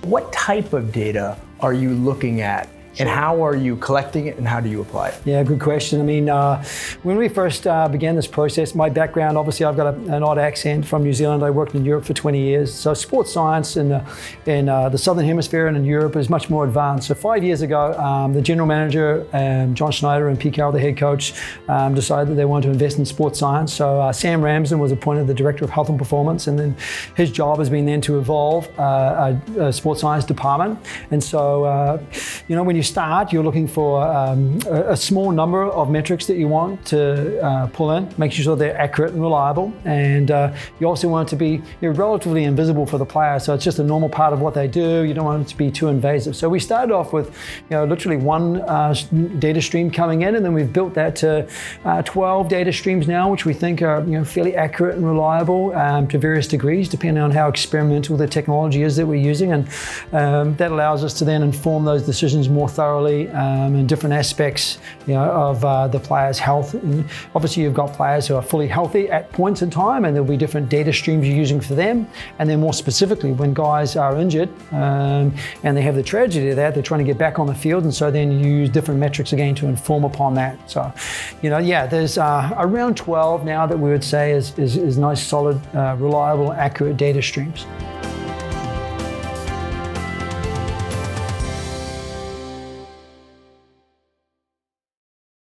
What type of data are you looking at? And how are you collecting it and how do you apply it? Yeah, good question. I mean, when we first began this process, my background, obviously I've got an odd accent from New Zealand. I worked in Europe for 20 years. So sports science in the Southern Hemisphere and in Europe is much more advanced. So 5 years ago, the general manager, John Schneider, and Pete Carroll, the head coach, decided that they wanted to invest in sports science. So Sam Ramsden was appointed the director of health and performance, and then his job has been then to evolve a sports science department. And so, when you start, you're looking for a small number of metrics that you want to pull in, make sure they're accurate and reliable, and you also want it to be relatively invisible for the player, so it's just a normal part of what they do. You don't want it to be too invasive. So we started off with literally one data stream coming in, and then we've built that to 12 data streams now, which we think are fairly accurate and reliable to various degrees, depending on how experimental the technology is that we're using, and that allows us to then inform those decisions more thoroughly in different aspects of the player's health. And obviously you've got players who are fully healthy at points in time, and there'll be different data streams you're using for them. And then more specifically, when guys are injured and they have the tragedy of that, they're trying to get back on the field, and so then you use different metrics again to inform upon that. So, there's around 12 now that we would say is nice, solid, reliable, accurate data streams.